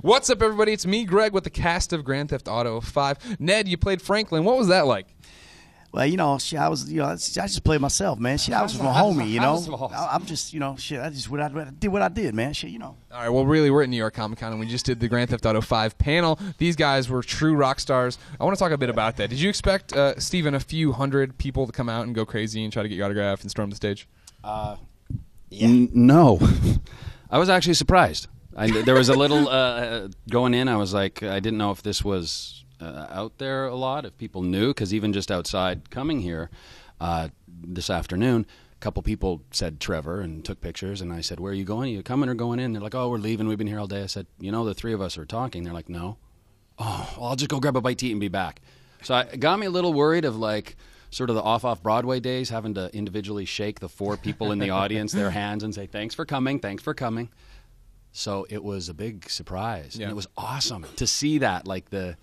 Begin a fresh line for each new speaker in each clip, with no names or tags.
What's up, everybody? It's me, Greg, with the cast of Grand Theft Auto 5. Ned, you played Franklin. What was that like?
Well, I just played myself, man. I was from a homie, I'm just, I did what I did, man.
All right, well, really, we're at New York Comic Con, and we just did the Grand Theft Auto 5 panel. These guys were true rock stars. I want to talk a bit about that. Did you expect, Steven, a few hundred people to come out and go crazy and try to get your autograph and storm the stage?
Yeah. No. I was actually surprised. There was a little going in. I was like, I didn't know if this was out there a lot, if people knew, because even just outside coming here this afternoon, a couple people said Trevor and took pictures, and I said, where are you going? Are you coming or going in? They're like, oh, we're leaving. We've been here all day. I said, the three of us are talking. They're like, no. Oh, well, I'll just go grab a bite to eat and be back. So it got me a little worried of like sort of the off Broadway days, having to individually shake the four people in the audience, their hands, and say, thanks for coming, thanks for coming. So it was a big surprise. Yeah. And it was awesome to see that, like the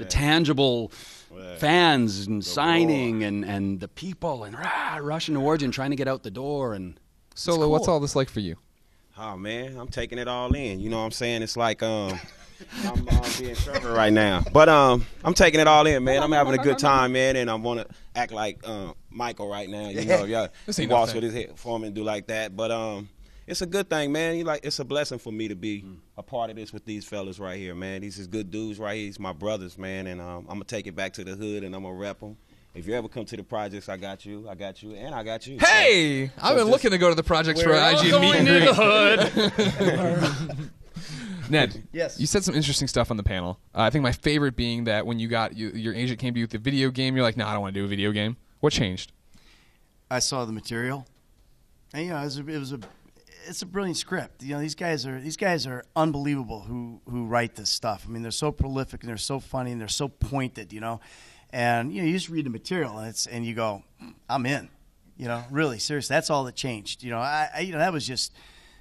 tangible fans and signing and the people and rushing towards you and trying to get out the door. And
Solo,
cool.
What's all this like for you?
Oh, man, I'm taking it all in. You know what I'm saying? It's like I'm being Trevor right now. But I'm taking it all in, man. I'm having a good time, man, and I want to act like Michael right now. You know, y'all walks with his head form and do like that. But it's a good thing, man. It's a blessing for me to be a part of this with these fellas right here, man. These is good dudes right here. These my brothers, man, and I'm going to take it back to the hood, and I'm going to rep them. If you ever come to the projects, I got you, and I got you.
Hey! I've been looking to go to the projects for IG meet and greet.
hood.
Ned,
yes.
You said some interesting stuff on the panel. I think my favorite being that when your agent came to you with the video game, you're like, no, I don't want to do a video game. What changed?
I saw the material, and it's a brilliant script. These guys are unbelievable who write this stuff. I mean, they're so prolific and they're so funny and they're so pointed. And you just read the material and you go, I'm in. Really seriously, that's all that changed. That was just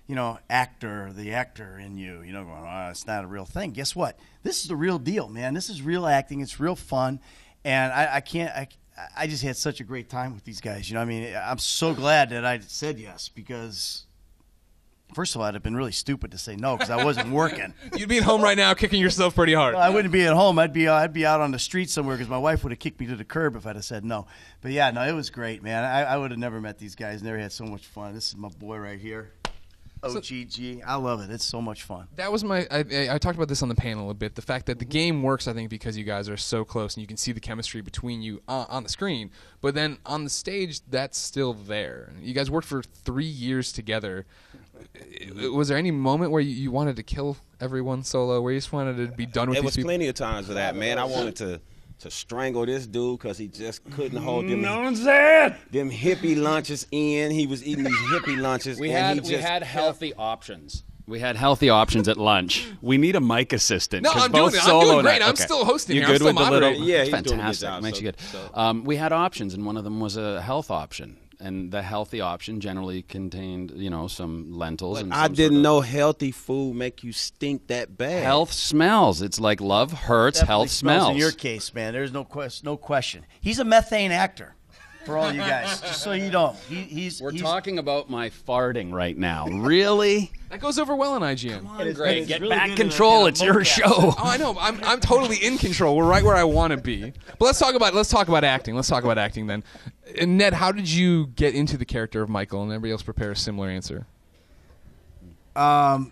the actor in you. Going, oh, it's not a real thing. Guess what? This is the real deal, man. This is real acting. It's real fun, and I just had such a great time with these guys. I'm so glad that I said yes because. First of all, I'd have been really stupid to say no because I wasn't working.
You'd be at home right now kicking yourself pretty hard.
Well, I wouldn't be at home. I'd be out on the street somewhere because my wife would have kicked me to the curb if I'd have said no. But, yeah, no, it was great, man. I would have never met these guys. Never had so much fun. This is my boy right here. OGG. I love it. It's so much fun.
That was I talked about this on the panel a bit. The fact that the game works, I think, because you guys are so close and you can see the chemistry between you on the screen. But then on the stage, that's still there. You guys worked for 3 years together. Was there any moment where you wanted to kill everyone Solo, where you just wanted to be done with these people?
There was plenty of times for that, man. I wanted to strangle this dude because he just couldn't hold them hippie lunches in. He was eating these hippie lunches.
We had healthy options. We had healthy options at lunch. We need a mic assistant.
No, I'm doing great. I'm still hosting.
You're
here.
good with the little.
Yeah,
fantastic. Makes you good. We had options, and one of them was a health option. And the healthy option generally contained, some lentils.
But
and
I didn't know healthy food make you stink that bad.
Health smells. It's like love hurts,
Definitely
health smells.
In your case, man, there's no question. He's a methane actor. For all you guys, just so you know,
We're talking about my farting right now. Really?
That goes over well on IGN.
Come on, Greg, get really back control. It's your show.
Oh, I know. I'm totally in control. We're right where I want to be. But let's talk about acting. Let's talk about acting then. And Ned, how did you get into the character of Michael? And everybody else prepare a similar answer.
I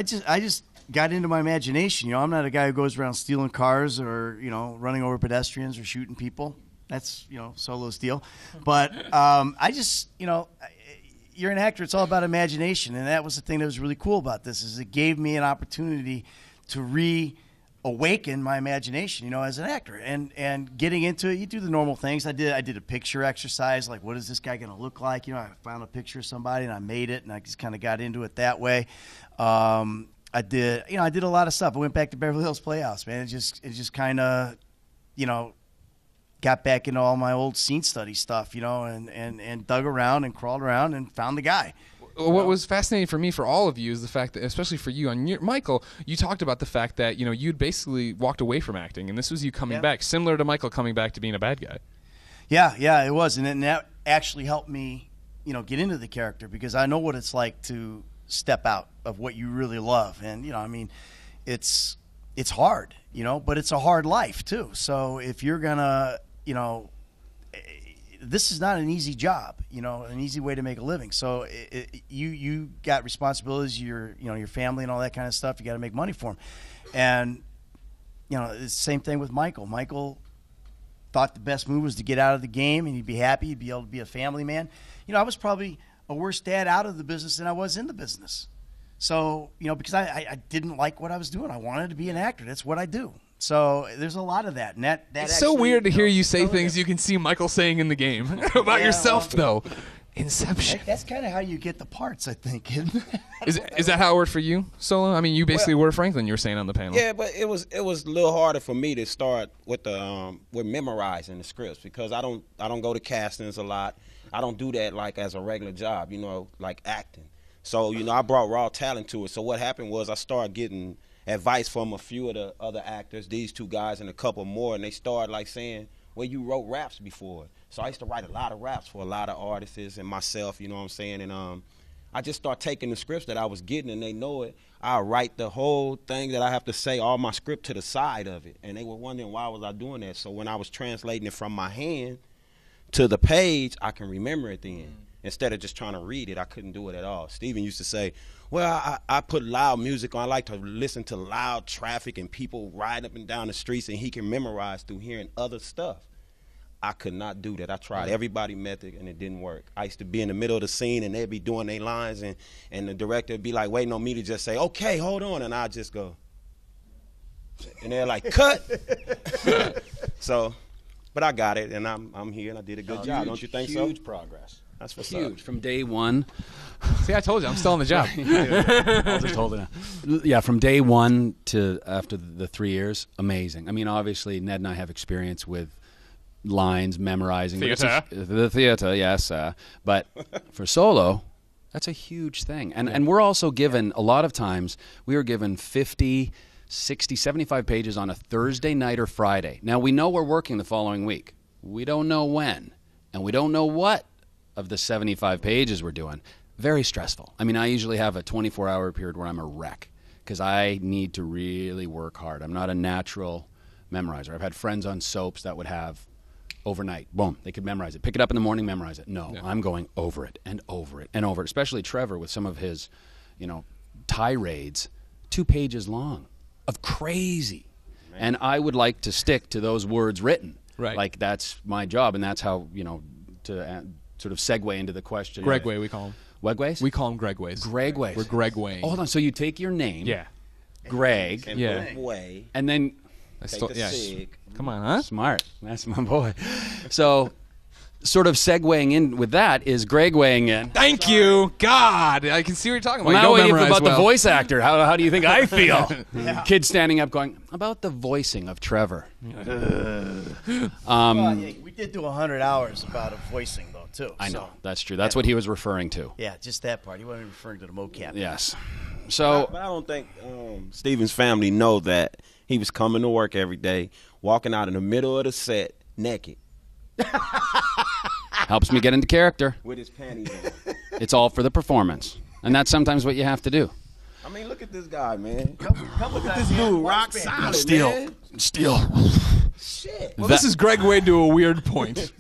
just got into my imagination. I'm not a guy who goes around stealing cars or running over pedestrians or shooting people. That's, Solo's deal. But I just, you're an actor. It's all about imagination. And that was the thing that was really cool about this is it gave me an opportunity to reawaken my imagination, as an actor. And getting into it, you do the normal things. I did a picture exercise, like what is this guy going to look like? I found a picture of somebody and I made it and I just kind of got into it that way. I did a lot of stuff. I went back to Beverly Hills Playhouse, man. It just kind of, got back into all my old scene study stuff, and dug around and crawled around and found the guy.
What was fascinating for me, for all of you, is the fact that, especially for you, Michael, you talked about the fact that, you'd basically walked away from acting, and this was you coming back, similar to Michael coming back to being a bad guy.
Yeah, it was, and that actually helped me, get into the character, because I know what it's like to step out of what you really love. And, you know, I mean, it's hard, you know, but it's a hard life too. So if you're going to, you know, this is not an easy job, you know, an easy way to make a living. So you got responsibilities, your family and all that kind of stuff. You got to make money for them. And, you know, it's the same thing with Michael. Michael thought the best move was to get out of the game and he'd be happy. He'd be able to be a family man. You know, I was probably a worse dad out of the business than I was in the business. So, you know, because I didn't like what I was doing. I wanted to be an actor. That's what I do. So there's a lot of that. And that
it's
actually,
so weird to hear you say
some of
things
it.
you can see Michael saying in the game about yourself, though. Inception.
That's kind of how you get the parts, I think.
Is that how it worked for you, Solo? I mean, you basically were Franklin. You were saying on the panel.
Yeah, but it was a little harder for me to start with the with memorizing the scripts because I don't go to castings a lot. I don't do that like as a regular job, you know, like acting. So, you know, I brought raw talent to it. So what happened was I started getting advice from a few of the other actors, these two guys and a couple more, and they started like saying, well, you wrote raps before. So I used to write a lot of raps for a lot of artists and myself, you know what I'm saying? And I just started taking the scripts that I was getting, and they know it. I write the whole thing that I have to say, all my script to the side of it. And they were wondering why was I doing that. So when I was translating it from my hand to the page, I can remember it then. Instead of just trying to read it, I couldn't do it at all. Steven used to say, well, I put loud music on. I like to listen to loud traffic and people riding up and down the streets, and he can memorize through hearing other stuff. I could not do that. I tried everybody method, and it didn't work. I used to be in the middle of the scene, and they'd be doing their lines, and the director would be like waiting on me to just say, okay, hold on, and I'd just go. And they're like, cut. So, but I got it, and I'm here, and I did a good job. Don't you think so?
Huge progress.
That's what's
Huge.
up.
From day one.
See, I told you, I'm still on the job.
I'll just hold it now. Yeah, from day one to after the 3 years, amazing. I mean, obviously, Ned and I have experience with lines, memorizing.
Theater.
The theater, yes. But for Solo, that's a huge thing. And we're also given, a lot of times, we are given 50, 60, 75 pages on a Thursday night or Friday. Now, we know we're working the following week. We don't know when, and we don't know what of the 75 pages we're doing. Very stressful. I mean, I usually have a 24-hour period where I'm a wreck because I need to really work hard. I'm not a natural memorizer. I've had friends on soaps that would have overnight, boom, they could memorize it. Pick it up in the morning, memorize it. No, yeah. I'm going over it and over it and over it, especially Trevor with some of his, you know, tirades, 2 pages long of crazy. Man. And I would like to stick to those words written.
Right.
Like that's my job, and that's how, you know, to sort of segue into the question.
Gregway, we call him.
Wegways?
We call him Gregways.
Gregways.
We're Gregwaying.
Oh, hold on. So you take your name.
Yeah.
Greg.
And
Yeah.
way.
And then.
Take the sig.
Come on, huh?
Smart. That's my boy. So, sort of segueing in with that is Gregwaying in.
Thank you. God, I can see what you're talking about.
Well, now
you
what
don't
do you
memorize
about the
well.
voice actor? How do you think I feel? Kid standing up going, about the voicing of Trevor.
Well, yeah, we did do 100 hours about a voicing, though, too.
I know.
So,
That's true. That's what he was referring to.
yeah, just that part. He wasn't referring to the mocap.
Yes. So,
But I don't think Steven's family know that he was coming to work every day, walking out in the middle of the set naked
helps me get into character.
with his panties on.
It's all for the performance. And that's sometimes what you have to do.
I mean, look at this guy, man.
Look at
This dude, rock solid, man.
Steel.
Shit.
Well, this is Greg Wade to a weird point.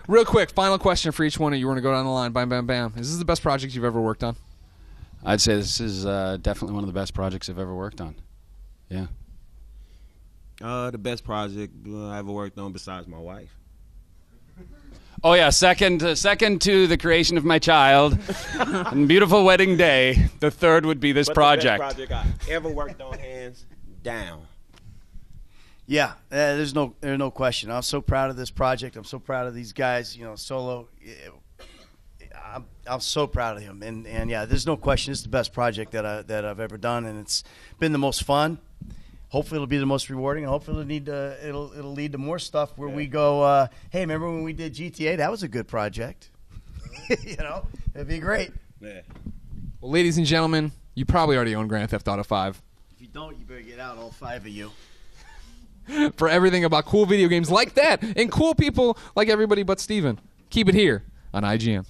Real quick, final question for each one of you. We're going to go down the line. Bam, bam, bam. Is this the best project you've ever worked on?
I'd say this is definitely one of the best projects I've ever worked on. Yeah.
The best project I ever worked on besides my wife.
Oh yeah, second to the creation of my child, and beautiful wedding day. The third would be this
But
project.
the best project I ever worked on, hands down.
Yeah, there's no question. I'm so proud of this project. I'm so proud of these guys. You know, Solo. I'm so proud of him, and yeah, there's no question. It's the best project that I've ever done, and it's been the most fun. Hopefully, it'll be the most rewarding, and hopefully, it'll lead to more stuff where we go. Hey, remember when we did GTA? That was a good project. You know, it'd be great.
Yeah.
Well, ladies and gentlemen, you probably already own Grand Theft Auto 5.
If you don't, you better get out, all 5 of you.
For everything about cool video games like that and cool people like everybody but Steven, keep it here on IGN.